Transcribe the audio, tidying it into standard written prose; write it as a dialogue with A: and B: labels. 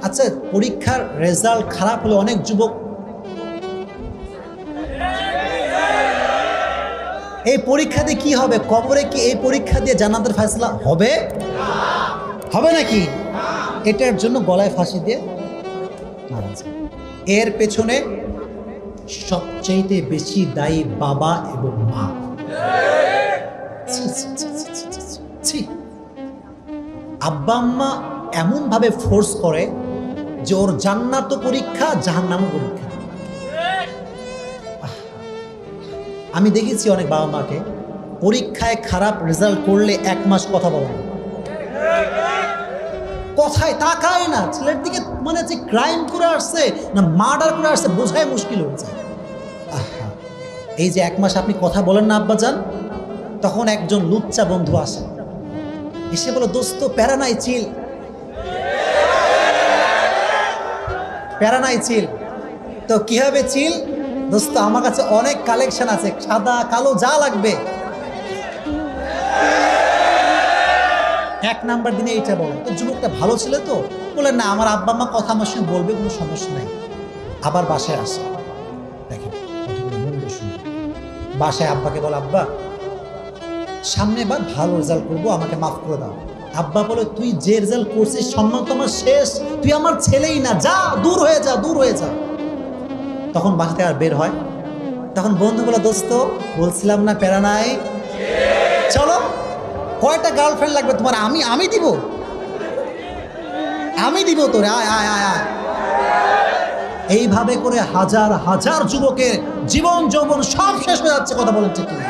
A: আচ্ছা, পরীক্ষার রেজাল্ট খারাপ হলে অনেক যুবক এই পরীক্ষা দিয়ে কি হবে? কবরে কি এই পরীক্ষা দিয়ে জান্নাতের ফয়সালা হবে? হবে নাকি? এটার জন্য গলায় ফাঁসি দিয়ে মারা যায়। এর পেছনে সবচেয়ে বেশি দায়ী বাবা এবং মা। আব্বা আম্মা এমন ভাবে ফোর্স করে যে ওর জান্নাত পরীক্ষা জাহান্নামও পরীক্ষা। আমি দেখেছি অনেক বাবা মাকে পরীক্ষায় খারাপ রেজাল্ট করলে 1 মাস কথা বলে না, কথায় তাকায় না। ছেলের দিকে মানে যে ক্রাইম করে আসছে না মার্ডার করে আসছে বোঝাই মুশকিল হচ্ছে। এই যে 1 মাস আপনি কথা বলেন না আব্বাজান, তখন একজন লুচ্চা বন্ধু আসে, এসে বলো দোস্ত প্যারা নাই চিল, প্যারা নাই চিল। তো কি হবে চিল? দোস্ত আমার কাছে অনেক কালেকশন আছে, সাদা কালো যা লাগবে। 1 নাম্বার দিনে এইটা বলে। তো যুবকটা ভালো ছিল তো বলে না আমার আব্বা আম্মা কথা আমার সঙ্গে বলবে, কোনো সমস্যা নাই। আবার বাসায় আসে, দেখেন বাসায় আব্বাকে বলে আব্বা সামনে বার ভালো রেজাল্ট করবো, আমাকে মাফ করে দাও। আব্বা বলে তুই যে রেজাল্ট করছিস সম্মান তো আমার শেষ, তুই আমার ছেলেই না, যা দূর হয়ে যা, দূর হয়ে যা। তখন বাসা থেকে আর বের হয়। তখন বন্ধু বলে দোস্ত বলছিলাম না প্যারা নাই, চলো কয়টা গার্লফ্রেন্ড লাগবে তোমার, আমি দিব, আমি দিব তোরে, আয় আয় আয় আয়। এইভাবে করে হাজার হাজার যুবকের জীবন যৌবন সব শেষ হয়ে যাচ্ছে। কথা বলেন ঠিক কিনা?